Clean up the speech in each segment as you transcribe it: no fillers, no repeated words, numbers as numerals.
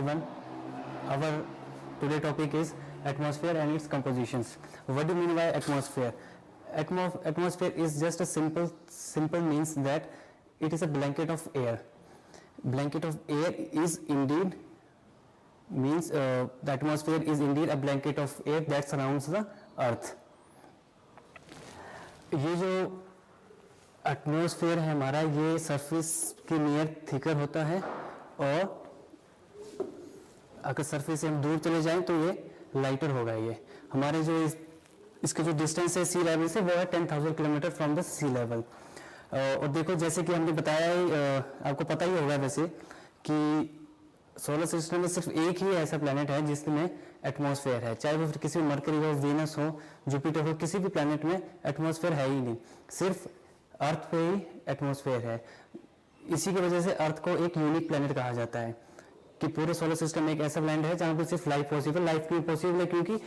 everyone. Our today topic is atmosphere and its compositions. What do you mean by atmosphere? Atmosphere is just a simple means that it is a blanket of air. Blanket of air is indeed means the atmosphere is indeed a blanket of air that surrounds the earth. ये जो atmosphere है हमारा, ये surface के near thicker होता है, और अगर सरफेस से हम दूर चले जाएं तो ये लाइटर होगा. ये हमारे जो इसके जो डिस्टेंस है सी लेवल से वो है 10,000 kilometre from the sea level. और देखो जैसे कि हमने बताया, आपको पता ही होगा वैसे कि सोलर सिस्टम में सिर्फ एक ही ऐसा प्लैनेट है जिसमें एटमॉस्फेयर है. चाहे वो फिर किसी मरकरी हो, वीनस हो, जुपिटर हो, किसी भी प्लैनेट में एटमॉस्फेयर है ही नहीं. सिर्फ अर्थ पे ही एटमॉस्फेयर है. इसी की वजह से अर्थ को एक यूनिक प्लैनेट कहा जाता है कि पूरे सोलर सिस्टम में एक ऐसा प्लैनेट है जहाँ पे सिर्फ लाइफ पॉसिबल. लाइफ क्यों पॉसिबल है? क्योंकि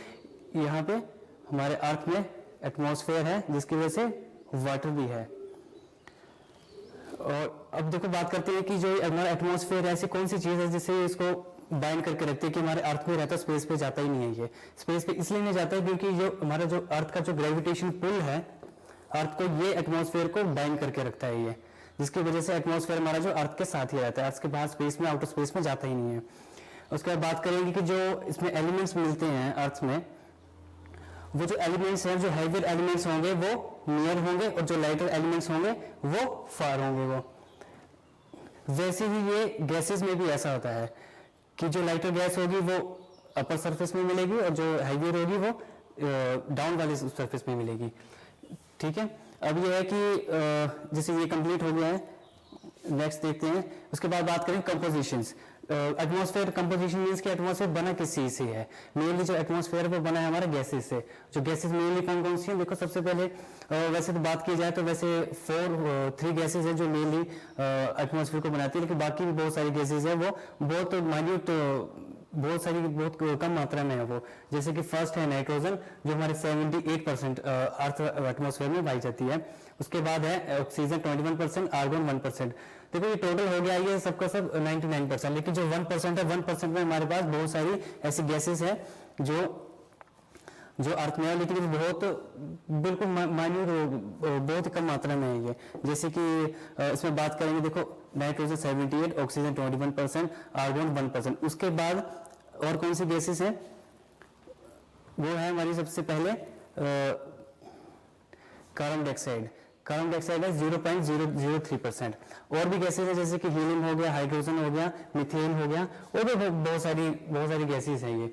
यहाँ पे हमारे अर्थ में एटमॉस्फेयर है जिसकी वजह से वाटर भी है. और अब देखो बात करते हैं कि जो हमारा एटमॉस्फेयर ऐसी कौन सी चीज़ है जिससे इसको बाइंड करके रखते हैं कि हमारे अर्थ में रहता है, स्पेस पे जाता ही नहीं है. ये स्पेस पे इसलिए नहीं जाता है क्योंकि जो हमारा जो अर्थ का जो ग्रेविटेशन पुल है, अर्थ को ये एटमॉस्फेयर को बाइंड करके रखता है ये, जिसकी वजह से एटमॉस्फेयर हमारा जो अर्थ के साथ ही रहता है, अर्थ के बाहर स्पेस में, आउटर स्पेस में जाता ही नहीं है. उसके बाद बात करेंगे कि जो इसमें एलिमेंट्स मिलते हैं अर्थ में, वो जो एलिमेंट्स हैं, जो हैवियर एलिमेंट्स होंगे वो नियर होंगे और जो लाइटर एलिमेंट्स होंगे वो फार होंगे. वो वैसे ही ये गैसेस में भी ऐसा होता है कि जो लाइटर गैस होगी वो अपर सरफेस में मिलेगी और जो हैवियर होगी वो डाउन वाले सरफेस में मिलेगी. ठीक है, अब ये है कि जैसे ये कंप्लीट हो गया है, नेक्स्ट देखते हैं. उसके बाद बात करें कंपोजिशंस. एटमॉस्फेयर कंपोजिशन मींस कि एटमॉस्फेयर बना किस चीज से है. मेनली जो एटमॉस्फेयर वो बना है हमारा गैसेस से. जो गैसेस मेनली कौन कौन सी हैं? देखो सबसे पहले वैसे तो बात की जाए तो वैसे 3 गैसेस है जो मेनली एटमॉस्फेयर को बनाती है, लेकिन बाकी भी बहुत सारी गैसेस है, वो बहुत माइन्यूट, बहुत कम मात्रा में है वो. जैसे कि फर्स्ट है नाइट्रोजन जो हमारे 78% अर्थ एटमॉस्फेयर में पाई जाती है. उसके बाद है ऑक्सीजन 21%, आर्गन 1%. देखो ये टोटल हो गया ये सबका सब 99%, लेकिन जो 1% है, 1% में हमारे पास बहुत सारी ऐसी गैसेस है जो अर्थ में है, लेकिन बहुत बिल्कुल माइन्यूट, बहुत कम मात्रा में है ये. जैसे कि इसमें बात करेंगे, देखो नाइट्रोजन 78, ऑक्सीजन 21%, आर्गन 1%. उसके बाद और कौन सी गैसेस है? वो है हमारी सबसे पहले कार्बन डाइऑक्साइड. कार्बन डाइऑक्साइड है 0.003%. और भी गैसेस है जैसे कि हीलियम हो गया, हाइड्रोजन हो गया, मीथेन हो गया, और भी बहुत सारी गैसेस हैं.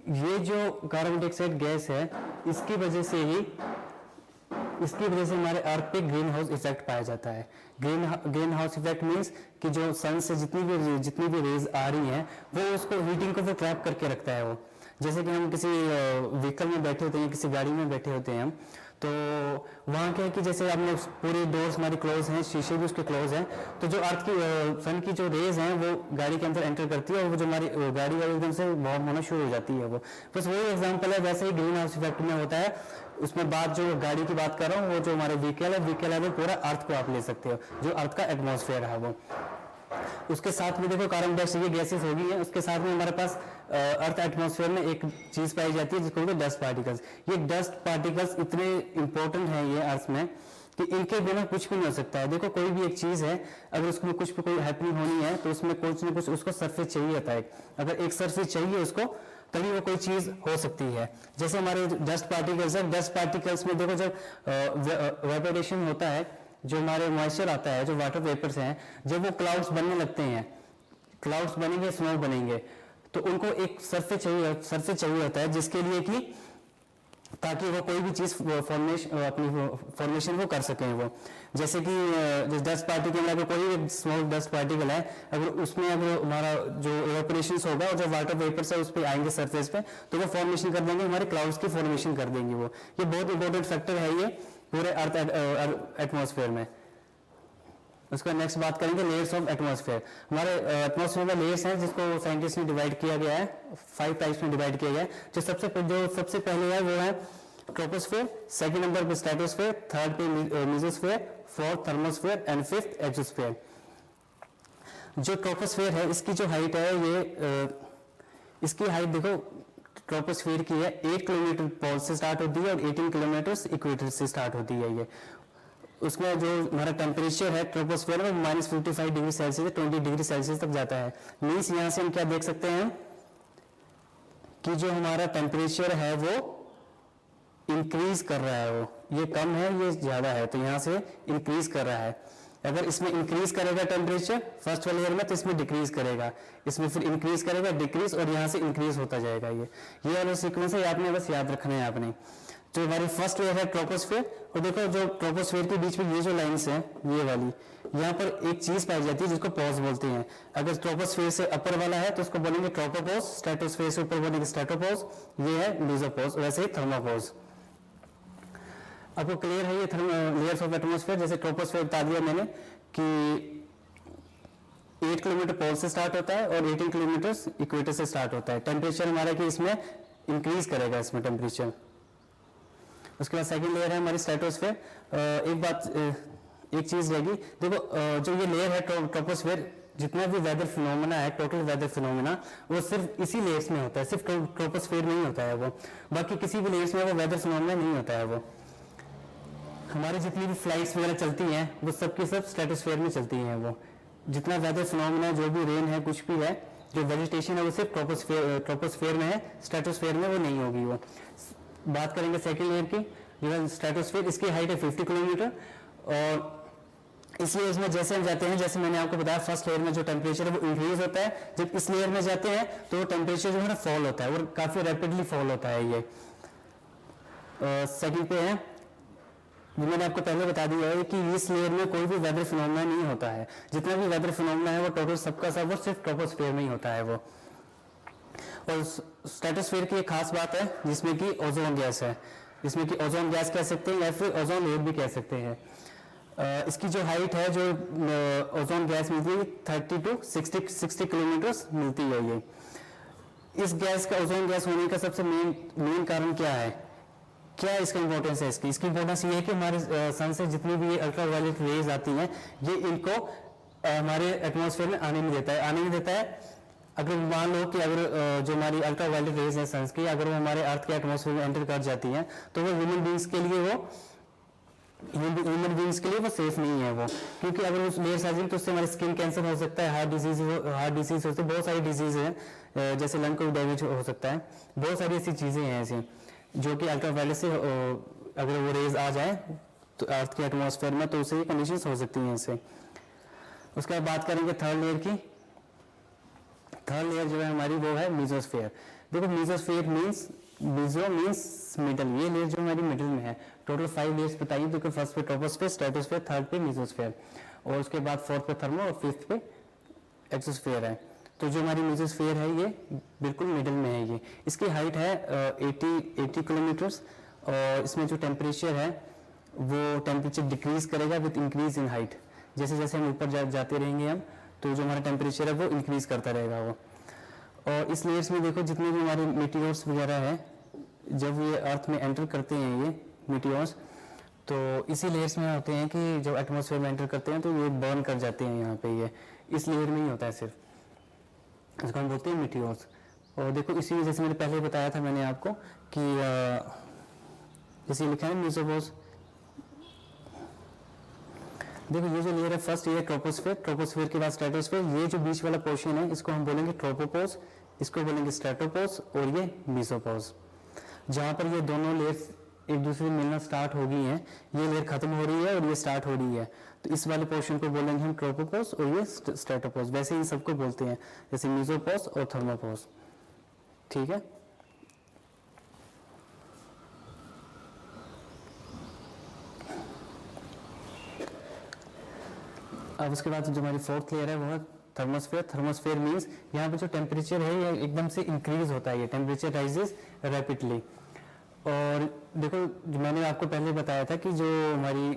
ये जो कार्बन डाइऑक्साइड गैस है इसकी वजह से हमारे अर्थ पे ग्रीन हाउस इफेक्ट पाया जाता है. ग्रीन हाउस इफेक्ट मींस कि जो सन से जितनी भी रेज आ रही हैं वो उसको हीटिंग को वो ट्रैप करके रखता है. वो जैसे कि हम किसी व्हीकल में बैठे होते हैं, किसी गाड़ी में बैठे होते हैं हम, तो वहाँ क्या है कि जैसे आपने पूरे डोर्स हमारी क्लोज हैं, शीशे भी उसके क्लोज हैं, तो जो अर्थ की सन की जो रेज हैं वो गाड़ी के अंदर एंटर करती है और वो जो हमारी गाड़ी है एकदम से वार्म होना शुरू हो जाती है. वो बस वही एग्जांपल है. वैसे ही ग्रीन हाउस इफेक्ट में होता है. उसमें बात जो गाड़ी की बात कर रहा हूँ, वो जो हमारे व्हीकल है वो पूरा अर्थ को आप ले सकते हो, जो अर्थ का एटमॉस्फेयर है वो. उसके साथ में देखो कार्बन डाइऑक्साइड ये गैसेस होगी है. उसके साथ में हमारे पास अर्थ एटमॉस्फेयर में एक चीज पाई जाती है जिसको बोलते हैं डस्ट पार्टिकल्स. ये डस्ट पार्टिकल्स इतने इंपॉर्टेंट हैं ये अर्थ में कि इनके बिना कुछ भी नहीं हो सकता है. देखो कोई भी एक चीज है, अगर उसमें कुछ भी कोई हैपनिंग होनी है तो उसमें कुछ ना कुछ उसको सरफेस चाहिए होता है. अगर एक सरफेस चाहिए उसको तभी वो कोई चीज हो सकती है. जैसे हमारे डस्ट पार्टिकल्स है, डस्ट पार्टिकल्स में देखो जब वेपोरेशन होता है, जो हमारे मॉइस्चर आता है, जो वाटर वेपर्स हैं, जब वो क्लाउड्स बनने लगते हैं, क्लाउड्स बनेंगे, स्नो बनेंगे, तो उनको एक सरफेस चाहिए होता है जिसके लिए कि ताकि वो कोई भी चीज अपनी फॉर्मेशन वो कर सकें. वो जैसे कि डस्ट पार्टिकल में अगर कोई स्मॉल डस्ट पार्टिकल है, अगर उसमें अगर हमारा जो इवेपोरेशन होगा और जो वाटर वेपर्स है उस पर आएंगे सरफेस पे, तो वो फॉर्मेशन कर देंगे, हमारे क्लाउड्स की फॉर्मेशन कर देंगे. वो ये बहुत इंपॉर्टेंट फैक्टर है ये पूरे अर्थ एटमॉस्फेयर में. उसका नेक्स्ट बात करेंगे लेयर्स ऑफ एटमॉस्फेयर. हमारे एटमॉस्फेयर में लेयर्स हैं जिसको साइंटिस्ट ने डिवाइड किया गया है, 5 टाइप्स में डिवाइड किया गया है. जो सबसे पहले है वो है ट्रोपोस्फेयर, सेकंड नंबर पे स्ट्रेटोस्फेयर, थर्ड पे mesosphere, fourth thermosphere and fifth exosphere. जो ट्रोपोस्फेयर है इसकी जो हाइट है ये इसकी हाइट देखो ट्रोपोस्फेयर की है 8 किलोमीटर पोल से स्टार्ट होती है और 18 किलोमीटर इक्वेटर से स्टार्ट होती है ये। उसमें जो हमारा टेम्परेचर है ट्रोपोस्फेयर में -55 डिग्री सेल्सियस से 20 डिग्री सेल्सियस तक जाता है। मीन्स यहाँ से हम क्या देख सकते हैं कि जो हमारा टेम्परेचर है वो इंक्रीज कर रहा है, वो ये कम है ये ज़्यादा है, तो यहाँ से इंक्रीज कर रहा है। अगर इसमें इंक्रीज करेगा टेम्परेचर फर्स्ट वाले ईयर में तो इसमें डिक्रीज करेगा, इसमें फिर इंक्रीज करेगा डिक्रीज और यहाँ से इंक्रीज होता जाएगा। ये वाला सीक्वेंस है, आपने बस याद रखना है आपने। तो हमारी फर्स्ट लेयर है ट्रोपोस्फेयर, और देखो जो ट्रोपोस्फेयर के बीच में ये जो लाइन्स हैं ये वाली, यहाँ पर एक चीज पाई जाती है जिसको पॉज बोलते हैं। अगर ट्रोपोस्फेयर से अपर वाला है तो उसको बोलेंगे ट्रोपोपोज, स्ट्रेटोस्फेयर से ऊपर बोलेंगे स्ट्रेटोपोज, ये है मेसोपोज, वैसे ही थर्मोपोज। आपको क्लियर है ये लेयर्स ऑफ एटमॉस्फेयर? जैसे ट्रोपोस्फेयर बता दिया मैंने कि 8 किलोमीटर पोल से स्टार्ट होता है और 18 किलोमीटर इक्वेटर से स्टार्ट होता है। टेम्परेचर हमारा कि इसमें इंक्रीज करेगा इसमें टेम्परेचर। उसके बाद सेकंड लेयर है हमारी स्ट्रेटोस्फेयर। एक चीज रहेगी, देखो जो ये लेयर है ट्रोपोस्फेयर, जितना भी वेदर फिनोमेना है, टोटल वेदर फिनोमेना, वो सिर्फ इसी लेयर्स में होता है, सिर्फ ट्रोपोस्फेयर में ही होता है वो, बाकी किसी भी लेयर्स में वो वेदर फिनोमेना नहीं होता है। वो हमारी जितनी भी फ्लाइट्स वगैरह चलती हैं वो सब की सब स्ट्रेटोस्फेयर में चलती हैं। वो जितना वेदर फिनोमेना, जो भी रेन है, कुछ भी है, जो वेजिटेशन है वो सिर्फ ट्रोपोस्फेयर में है, स्ट्रेटोस्फेयर में वो नहीं होगी। वो बात करेंगे सेकेंड लेयर की, जो है स्ट्रेटोस्फेयर, इसकी हाइट है 50 किलोमीटर। और इसलिए इसमें जैसे हम जाते हैं, जैसे मैंने आपको बताया फर्स्ट लेयर में जो टेम्परेचर है वो इंक्रीज होता है, जब इस लेयर में जाते हैं तो टेम्परेचर जो है ना फॉल होता है और काफी रैपिडली फॉल होता है। ये सेकंड पे है, जो मैंने आपको पहले बता दिया है कि इस लेयर में कोई भी वेदर फिनोमेना नहीं होता है। जितना भी वेदर फिनोमेना है वो टोटल सबका सब वो सिर्फ ट्रोपोस्फेयर में ही होता है वो। और स्ट्रेटोस्फेयर की एक खास बात है जिसमें कि ओजोन गैस है, जिसमें कि ओजोन गैस कह सकते हैं या फिर ओजोन लेयर भी कह सकते हैं। इसकी जो हाइट है, जो ओजोन गैस मिलती है 30 to 60 किलोमीटर मिलती है। ये इस गैस का, ओजोन गैस होने का सबसे मेन कारण क्या है, क्या इसका इंपॉर्टेंस है? इसकी इंपॉर्टेंस ये है कि हमारे सन से जितनी भी अल्ट्रावायलेट रेज आती हैं ये इनको हमारे एटमॉस्फेयर में आने नहीं देता है। अगर मान लो कि अगर जो हमारी अल्ट्रावायलेट रेज है सन की, अगर वो हमारे अर्थ के एटमॉस्फेयर में एंटर कर जाती हैं तो वो ह्यूमन बींग्स के लिए वो सेफ नहीं है वो, क्योंकि अगर उस लेयर्स आ जाए तो उससे हमारी स्किन कैंसर हो सकता है, हार्ट डिजीज हो सकती है, बहुत सारी डिजीज है, जैसे लंग को डैमेज हो सकता है। बहुत सारी ऐसी चीजें हैं ऐसी जो कि अल्ट्रावायलेट से अगर वो रेज आ जाए तो अर्थ के एटमॉस्फेयर में तो उससे ये कंडीशंस हो सकती हैं इससे। उसके बाद बात करेंगे थर्ड लेयर की। थर्ड लेयर जो है हमारी वो है मेसोस्फेयर। देखो mesosphere means, meso means middle, ये लेयर जो हमारी मिडल में है। टोटल 5 लेयर्स बताइए, देखो फर्स्ट पे ट्रोपोस्फेयर, स्ट्रेटोस्फेयर, थर्ड पे मेसोस्फेयर और उसके बाद फोर्थ पे थर्मो और फिफ्थ पे एक्सोस्फेयर है। तो जो हमारी मेसोस्फेयर है ये बिल्कुल मिडल में है। ये इसकी हाइट है 80 किलोमीटर्स और इसमें जो टेम्परेचर है वो टेम्परेचर डिक्रीज करेगा विद इंक्रीज इन हाइट। जैसे जैसे हम ऊपर जाते रहेंगे हम, तो जो हमारा टेम्परेचर है वो इंक्रीज करता रहेगा वो। और इस लेयर्स में देखो जितने भी हमारे मीटियोर्स वगैरह है, जब ये अर्थ में एंटर करते हैं ये मीटियोर्स, तो इसी लेयर्स में होते हैं कि जब एटमॉस्फेयर में एंटर करते हैं तो ये बर्न कर जाते हैं यहाँ पे। ये इस लेयर में ही होता है सिर्फ, इसको हम बोलते हैं मीटियोर्स। और देखो इसी वजह से मैंने पहले बताया था मैंने आपको कि जैसे लिखा है मेसोपोज। देखो ये जो लेयर है फर्स्ट ये ट्रोपोस्फेयर, ट्रोपोस्फेयर के बाद स्ट्रेटोस्फेयर, ये जो बीच वाला पोर्शन है इसको हम बोलेंगे ट्रोपोपोज, इसको बोलेंगे स्ट्रेटोपोज और ये मेसोपोज। जहाँ पर ये दोनों लेयर्स एक दूसरे से मिलना स्टार्ट हो गई हैं, ये लेयर खत्म हो रही है और ये स्टार्ट हो रही है, तो इस वाले पोर्शन को बोलेंगे हम ट्रोपोपोज और ये स्ट्रेटोपोज। वैसे ही सबको बोलते हैं जैसे मेसोपोज और थर्मोपोज, ठीक है। अब उसके बाद जो हमारी फोर्थ लेयर है वो है थर्मोस्फेयर। थर्मोस्फेयर मींस यहाँ पे जो टेम्परेचर है ये एकदम से इंक्रीज होता है, ये टेम्परेचर राइजेस रैपिडली। और देखो जो मैंने आपको पहले बताया था कि जो हमारी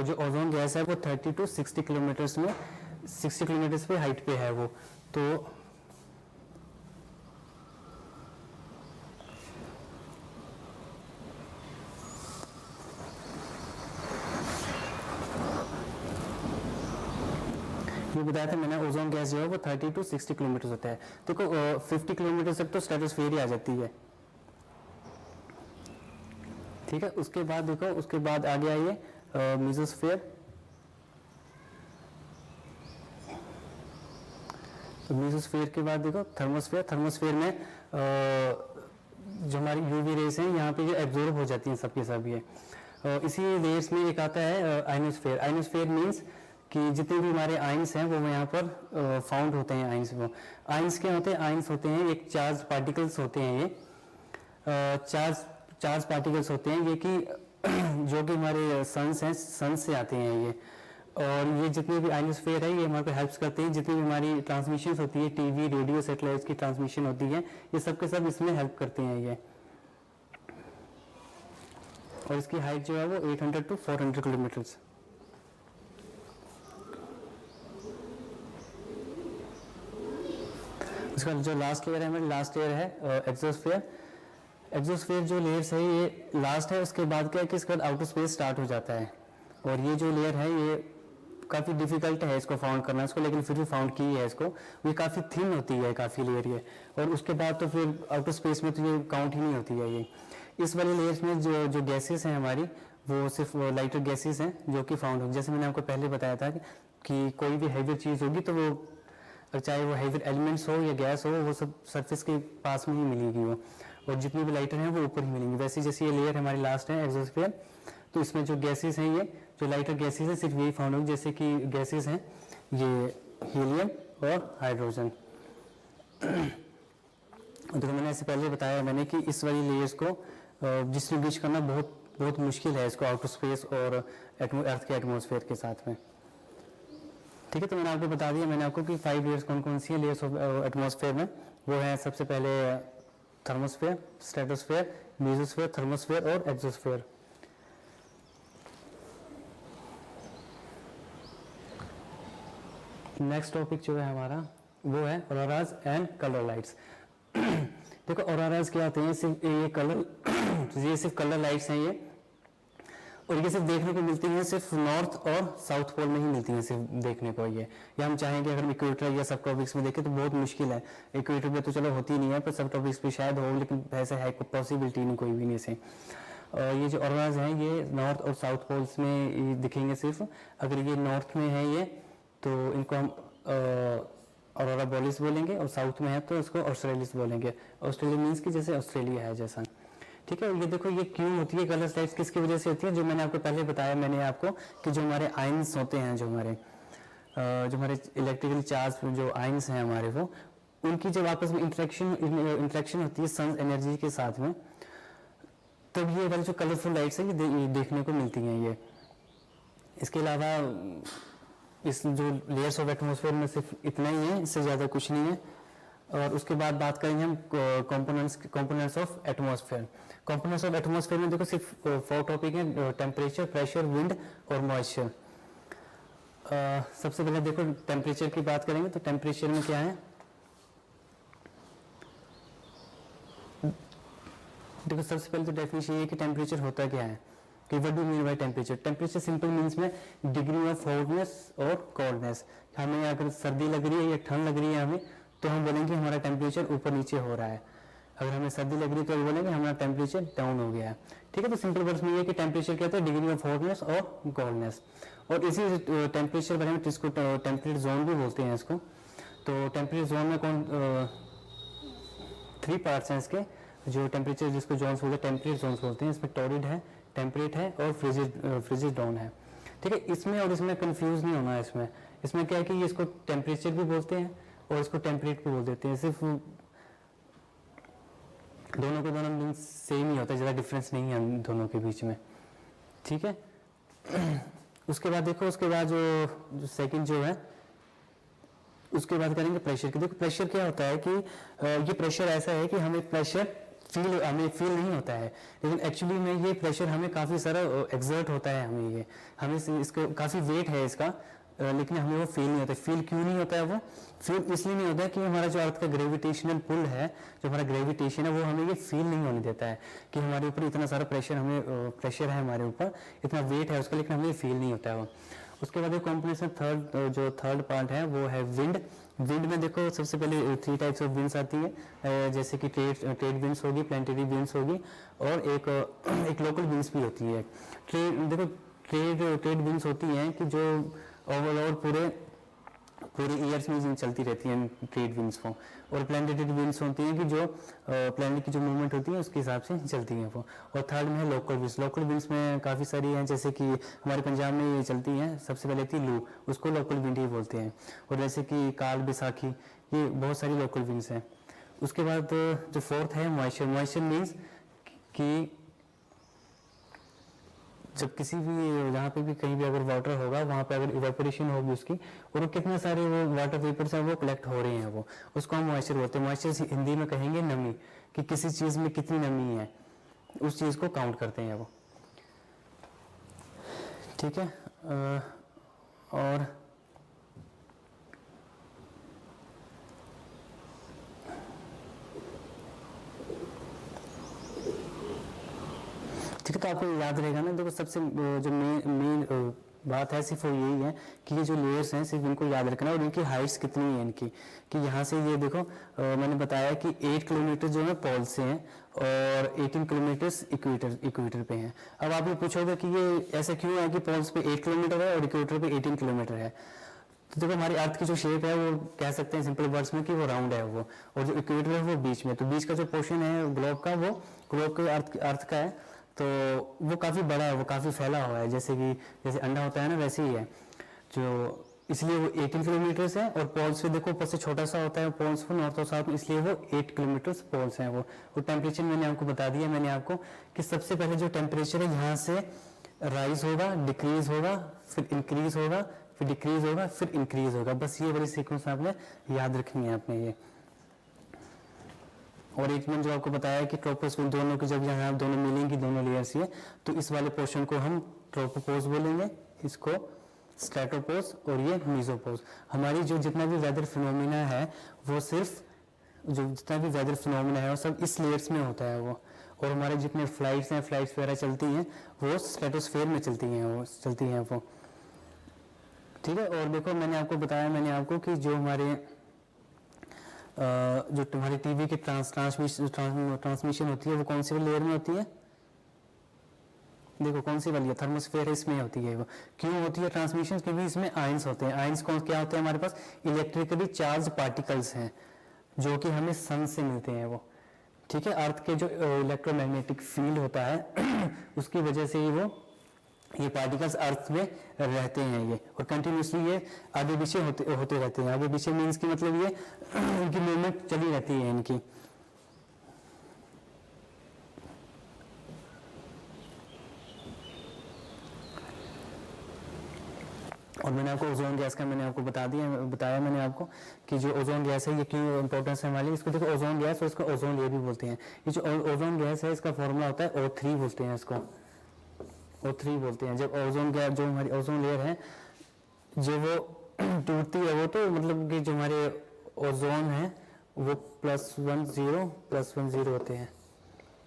जो ओजोन गैस है वो 30 to 60 किलोमीटर्स में 60 किलोमीटर्स पे हाइट पे है वो। तो ये बताया था मैंने, ओजोन गैस जो है वो 30 to 60 किलोमीटर होता है। देखो 50 किलोमीटर तक तो स्ट्रेटोस्फीयर ही आ जाती है, ठीक है। उसके बाद देखो, उसके बाद आगे आइए मेसोस्फीयर। तो मेसोस्फीयर के बाद देखो थर्मोस्फीयर। थर्मोस्फीयर में जो हमारी यूवी रेस हैं यहाँ पे जो एब्जॉर्ब हो जाती हैं सबके सब ये। इसी लेयर्स में एक आता है आयनोस्फीयर। आयनोस्फीयर मींस कि जितने भी हमारे आइंस हैं वो यहाँ पर फाउंड होते हैं। आइंस वो आइंस क्या होते हैं? आइंस होते हैं एक चार्ज पार्टिकल्स होते हैं, ये चार्ज पार्टिकल्स होते हैं ये कि जो कि हमारे सन्स हैं, सन से आते हैं ये। और ये जितने भी आयनोस्फीयर है ये हमारे को हेल्प करते हैं। जितनी भी हमारी ट्रांसमिशन होती है, टीवी, रेडियो, सैटेलाइट की ट्रांसमिशन होती है, ये सब के सब इसमें हेल्प करते हैं ये। और इसकी हाइट जो है वो 800 to 400 किलोमीटर्स। उसका जो लास्ट लेयर है, हमारी लास्ट लेयर है एक्सोस्फीयर। एक्सोस्फीयर जो लेयर्स है ये लास्ट है। उसके बाद क्या है कि इसके बाद आउटर स्पेस स्टार्ट हो जाता है। और ये जो लेयर है ये काफ़ी डिफिकल्ट है इसको फाउंड करना इसको, लेकिन फिर भी फाउंड की है इसको। ये काफ़ी थिन होती है काफ़ी लेयर ये। और उसके बाद तो फिर आउटर स्पेस में तो ये काउंट ही नहीं होती है ये। इस वाली लेयर्स में जो गैसेस हैं हमारी, वो सिर्फ लाइटर गैसेस हैं जो कि फाउंड होगी। जैसे मैंने आपको पहले बताया था कि कोई भी हैवियर चीज़ होगी तो वो चाहे वो हैवियर एलिमेंट्स हो या गैस हो, वो सब सरफेस के पास में ही मिलेगी वो। और जितनी भी लाइटर हैं वो ऊपर ही मिलेंगी। वैसे जैसे ये लेयर हमारी लास्ट है एक्सोस्फीयर, तो इसमें जो गैसेस हैं, ये जो लाइटर गैसेस हैं सिर्फ यही फाउंड होगी। जैसे कि गैसेस हैं ये हीलियम और हाइड्रोजन। तो मैंने ऐसे पहले बताया मैंने कि इस वाली लेयर्स को डिस्टिंग्विश करना बहुत मुश्किल है इसको आउटर स्पेस और अर्थ के एटमॉस्फेयर के साथ में, ठीक है। तो मैंने आपको बता दिया मैंने आपको कि 5 लेयर्स कौन कौन सी है लेयर्स ऑफ एटमॉस्फेयर में। वो है सबसे पहले थर्मोस्फेयर, स्ट्रेटोस्फेयर, मेसोस्फेयर, थर्मोस्फेयर और एक्सोस्फेयर। नेक्स्ट टॉपिक जो है हमारा वो है ऑरोराज एंड कलर लाइट्स। देखो ऑरोराज क्या होते हैं? सिर्फ ये कलर ये सिर्फ कलर लाइट्स हैं ये। और ये सिर्फ देखने को मिलती हैं सिर्फ नॉर्थ और साउथ पोल में ही मिलती हैं सिर्फ देखने को ये। या हम चाहेंगे अगर इक्वेटर या सब ट्रॉपिक्स में देखें तो बहुत मुश्किल है। इक्वेटर पे तो चलो होती नहीं है, पर सब ट्रॉपिक्स पे शायद हो, लेकिन वैसे है पॉसिबिलिटी नहीं कोई भी नहीं से। ये जो ऑरोराज हैं ये नॉर्थ और साउथ पोल्स में दिखेंगे सिर्फ। अगर ये नॉर्थ में है ये तो इनको हम ऑरोरा बोरिस बोलेंगे, और साउथ में है तो इसको ऑस्ट्रेलिस बोलेंगे। ऑस्ट्रेलिया मीन्स कि जैसे ऑस्ट्रेलिया है जैसा, ठीक है। ये देखो ये क्यों होती है कलर लाइट्स, किसकी वजह से होती है? जो मैंने आपको पहले बताया मैंने आपको कि जो हमारे आयंस होते हैं, जो हमारे इलेक्ट्रिकल चार्ज जो आयंस हैं हमारे, वो उनकी जब आपस में इंटरेक्शन होती है सन एनर्जी के साथ में, तब ये वाली जो कलरफुल लाइट्स है ये देखने को मिलती हैं ये। इसके अलावा इस जो लेयर्स ऑफ एटमॉस्फेयर में सिर्फ इतना ही है, इससे ज़्यादा कुछ नहीं है। और उसके बाद बात करेंगे हम components of atmosphere. Components of atmosphere में देखो सिर्फ 4 टॉपिक हैं, टेम्परेचर, प्रेशर, विंड और मॉइस्चर। सबसे पहले देखो टेम्परेचर की बात करेंगे तो टेम्परेचर में क्या है? देखो सबसे पहले तो डेफिनेशन ये है कि टेम्परेचर होता क्या है, कि what do mean by temperature. Temperature simple means में डिग्री ऑफ हॉटनेस और कोल्डनेस। हमें अगर सर्दी लग रही है या ठंड लग रही है हमें, तो हम बोलेंगे हमारा टेम्परेचर ऊपर नीचे हो रहा है। अगर हमें सर्दी लग रही है तो बोलेंगे हमारा टेम्परेचर डाउन हो गया है, ठीक है। तो सिंपल वर्ड्स में ये कि टेम्परेचर क्या होता है? डिग्री ऑफ हॉटनेस और कोल्डनेस। और इसी टेम्परेचर पर हम इसको टेम्परेट जोन भी बोलते हैं इसको। तो टेम्परेट जोन में कौन 3 पार्ट्स हैं इसके, जो टेम्परेचर जिसको जोन्स बोलते हैं, टेम्परेट जोन्स बोलते हैं। इसमें टॉरिड है, टेम्परेट है और फ्रिजिड डाउन है, ठीक है। इसमें और इसमें कंफ्यूज नहीं होना है। इसमें क्या है कि इसको टेम्परेचर भी बोलते हैं और इसको टेम्परेट भी बोल देते हैं। सिर्फ दोनों के दोनों मीन्स सेम ही होता है, ज़्यादा डिफरेंस नहीं है दोनों के बीच में, ठीक है। उसके बाद देखो, उसके बाद जो सेकंड जो है उसके बाद करेंगे प्रेशर की। देखो प्रेशर क्या होता है कि ये प्रेशर ऐसा है कि हमें प्रेशर हमें फील नहीं होता है, लेकिन एक्चुअली में ये प्रेशर हमें काफ़ी सारा एक्सर्ट होता है। हमें इसको काफ़ी वेट है इसका, लेकिन हमें वो फील नहीं होता। फील क्यों नहीं होता है? वो फील इसलिए नहीं होता है कि हमारा जो अर्थ का ग्रेविटेशनल पुल है, जो हमारा ग्रेविटेशन है, वो हमें ये फील नहीं होने देता है कि हमारे ऊपर इतना सारा प्रेशर है हमारे ऊपर, इतना वेट है उसका, लेकिन हमें फील नहीं होता है वो। उसके बाद कॉम्पोनेंट्स में जो थर्ड पार्ट है वो है विंड। विंड में देखो सबसे पहले 3 टाइप्स ऑफ विंड्स आती है, जैसे कि ट्रेड विंड्स होगी, प्लानिटरी विंड्स होगी, और एक लोकल विंड्स भी होती है। देखो ट्रेड विंड्स होती हैं कि जो ओवरऑल पूरे ईयर्स में चलती रहती हैं ट्रेड विंड्स को, और प्लानिटरी विंड्स होती हैं कि जो प्लैनेट की जो मूवमेंट होती है उसके हिसाब से चलती हैं वो। और थर्ड में है लोकल विंड्स। लोकल विंड्स में काफ़ी सारी हैं, जैसे कि हमारे पंजाब में ये चलती हैं। सबसे पहले थी लू, उसको लोकल विंड ही बोलते हैं। और जैसे कि काल बैसाखी, ये बहुत सारी लोकल विंड्स हैं। उसके बाद जो फोर्थ है मॉइस्चर। मॉइस्चर मीन्स कि जब किसी भी जहाँ पे भी कहीं भी अगर वाटर होगा वहाँ पे अगर इवेपोरेशन होगी उसकी, और वो कितने सारे वो वाटर वेपर्स हैं वो कलेक्ट हो रहे हैं, वो उसको हम मॉइस्चर बोलते हैं। मॉइस्चर हिंदी में कहेंगे नमी, कि किसी चीज़ में कितनी नमी है उस चीज़ को काउंट करते हैं वो। ठीक है। और ठीक है, तो आपको याद रहेगा ना। देखो सबसे जो मेन बात है सिर्फ वो यही है कि ये जो लेयर्स हैं सिर्फ इनको याद रखना, और इनकी हाइट्स कितनी है इनकी, कि यहाँ से ये देखो मैंने बताया कि 8 किलोमीटर जो है पोल से हैं और 18 किलोमीटर्स इक्वेटर पे हैं। अब आप ये पूछोगे कि ये ऐसा क्यों है कि पोल्स पे 8 किलोमीटर है और इक्वेटर पे 18 किलोमीटर है। तो देखो हमारी अर्थ की जो शेप है वो कह सकते हैं सिंपल वर्ड्स में कि वो राउंड है वो, और जो इक्वेटर है वो बीच में। तो बीच का जो पोर्शन है ग्लोब का, वो ग्लोब के अर्थ का है, तो वो काफ़ी बड़ा है, वो काफ़ी फैला हुआ है, जैसे अंडा होता है ना वैसे ही है जो, इसलिए वो 18 किलोमीटर्स है। और पोल्स पे देखो ऊपर से छोटा सा होता है पोल्स को, नॉर्थ और साउथ में, इसलिए वो 8 किलोमीटर्स पोल्स हैं वो। टेम्परेचर मैंने आपको बता दिया मैंने आपको कि सबसे पहले जो टेम्परेचर है यहाँ से राइज होगा, डिक्रीज होगा, फिर इंक्रीज होगा, फिर डिक्रीज होगा, फिर इंक्रीज होगा। बस ये वाली सीक्वेंस आपने याद रखनी है आपने ये। और एक मैंने जो आपको बताया कि ट्रोपोस्फीयर दोनों की जब यहाँ दोनों मिलेंगी, दोनों लेयर्स ये, तो इस वाले पोर्शन को हम ट्रोपोपोज बोलेंगे, इसको स्ट्रेटोपोज, और ये मीजोपोज। हमारी जो जितना भी वेदर फिनोमिना है वो सिर्फ जो जितना भी वेदर फिनोमिना है वो सब इस लेयर्स में होता है वो। और हमारे जितने फ्लाइट्स वगैरह चलती हैं वो स्ट्रेटोस्फीयर में चलती हैं वो। ठीक है। और देखो मैंने आपको बताया कि जो हमारे जो तुम्हारी टीवी की ट्रांसमिशन होती है वो कौन सी लेयर में होती है, देखो कौन सी वाली है, थर्मोस्फेयर इसमें होती है वो। क्यों होती है ट्रांसमिशन? क्योंकि इसमें आयंस होते हैं। आयंस कौन क्या होते हैं हमारे पास? इलेक्ट्रिकली चार्ज पार्टिकल्स हैं जो कि हमें सन से मिलते हैं वो। ठीक है। अर्थ के जो इलेक्ट्रोमैग्नेटिक फील्ड होता है उसकी वजह से ही वो ये पार्टिकल्स अर्थ में रहते हैं ये, और कंटिन्यूसली ये आगे पीछे होते रहते हैं। आगे पीछे मीन्स की मतलब ये इनकी मूवमेंट चली रहती है इनकी। और मैंने आपको ओजोन गैस का मैंने आपको बताया मैंने आपको कि जो ओजोन गैस है ये क्यों इंपॉर्टेंस है हमारे। इसको देखो ओजोन गैस और इसको ओजोन लेयर भी बोलते हैं। ये जो ओजोन गैस है इसका फॉर्मूला होता है O3 बोलते हैं इसको, O3 बोलते हैं। जब ओजोन गैस जो हमारी ओजोन लेयर है जो वो टूटती है वो, तो मतलब कि जो हमारे ओजोन है वो +1 0 होते हैं,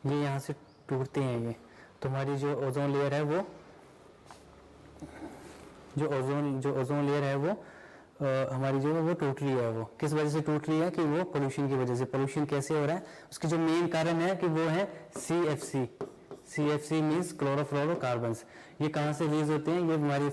ये यहाँ से टूटते हैं ये। तो हमारी जो ओजोन लेयर है वो जो ओजोन लेयर है वो हमारी जो है वो टूट रही है। वो किस वजह से टूट रही है? कि वो पोल्यूशन की वजह से। पोल्यूशन कैसे हो रहा है? उसकी जो मेन कारण है कि वो है CFC मीन्स क्लोरोफ्लोरोकार्बन्स। ये कहाँ से रिलीज होते हैं? ये हमारी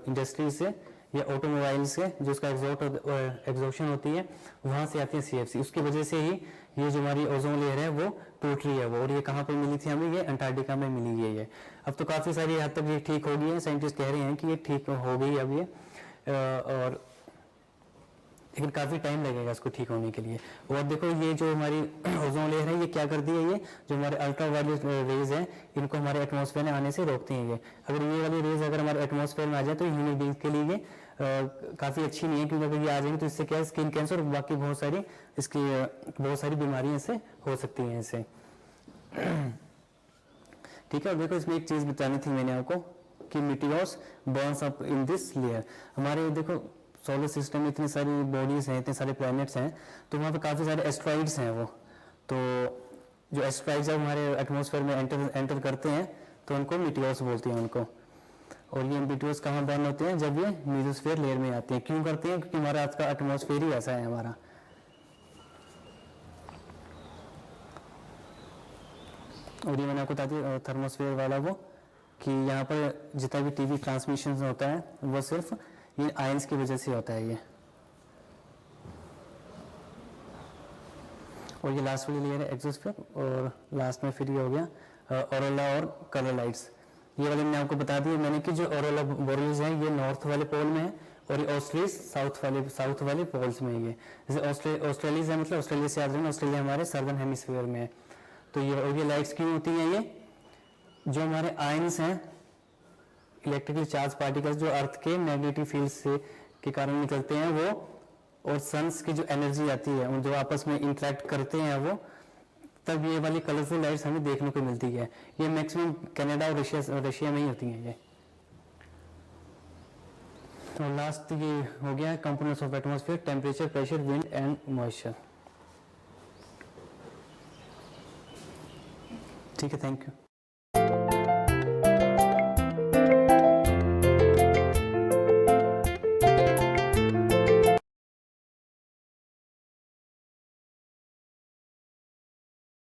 इंडस्ट्री से या ऑटोमोबाइल से जो उसका एग्जॉशन होती है वहाँ से आती है CFC। उसकी वजह से ही ये जो हमारी ओजोन लेयर है वो टूट रही है वो। और ये कहाँ पर मिली थी हमें? ये अंटार्कटिका में मिली है ये। अब तो काफ़ी सारी हद तक ये ठीक हो गई है, साइंटिस्ट कह रहे हैं कि ये ठीक हो गई अब ये, और लेकिन काफ़ी टाइम लगेगा इसको ठीक होने के लिए। और देखो ये जो हमारी ओजोन लेयर है ये क्या करती है? ये जो हमारे अल्ट्रावायलेट रेज हैं इनको हमारे एटमॉस्फेयर में आने से रोकती हैं ये। अगर ये वाली रेज अगर हमारे एटमॉस्फेयर में आ जाए तो ह्यूमन बींग्स के लिए काफ़ी अच्छी नहीं है, क्योंकि अगर ये आ जाएंगे तो इससे क्या है, स्किन कैंसर और बाकी बहुत सारी बीमारियाँ इससे हो सकती हैं इससे। ठीक है। और देखो इसमें एक चीज़ बतानी थी मैंने आपको कि meteors Burns up in this layer. हमारे देखो सोलर सिस्टम में इतनी सारी बॉडीज हैं, इतने सारे प्लैनेट्स हैं, तो वहाँ पे काफ़ी सारे एस्ट्रॉइड्स हैं वो। तो जो एस्ट्रॉइड्स जब हमारे एटमॉस्फेयर में एंटर करते हैं तो उनको मीटियोर्स बोलते हैं उनको। और ये इम्पिट्यूस कहाँ बर्न होते हैं, जब ये मेसोस्फीयर लेयर में आते हैं। क्यों करते हैं, क्योंकि हमारा आज का एटमॉस्फेयर ही ऐसा है हमारा। और ये मैंने आपको बता दिया थर्मोस्फेयर वाला वो, कि यहाँ पर जितना भी टीवी ट्रांसमिशन होता है वो सिर्फ ये आयंस की वजह से होता है ये। और ये लास्ट वाली लेयर है एक्सोस्फीयर, और लास्ट में फिर ये हो गया ऑरोला और कलर लाइट्स। ये वाले मैंने आपको बता दिया मैंने कि जो ऑरोला बोरियस है ये नॉर्थ वाले पोल में है, और ये ऑस्ट्रेलिस साउथ वाले पोल्स में है। ये जैसे ऑस्ट्रेलिया है, मतलब ऑस्ट्रेलिया से याद रखना, ऑस्ट्रेलिया हमारे सर्दर्न हेमिस्फीयर में है। तो ये लाइट्स क्यों होती हैं, ये जो हमारे आयंस हैं, इलेक्ट्रिकली चार्ज पार्टिकल्स जो अर्थ के मैग्नेटिक फील्ड से के कारण निकलते हैं वो, और सन्स की जो एनर्जी आती है उन जो आपस में इंटरेक्ट करते हैं वो, तब ये वाली कलरफुल लाइट्स हमें देखने को मिलती है। ये मैक्सिमम कनाडा और रशिया में ही होती हैं ये। और लास्ट ये हो गया components of atmosphere, temperature, pressure, wind and moisture. ठीक है, थैंक यू।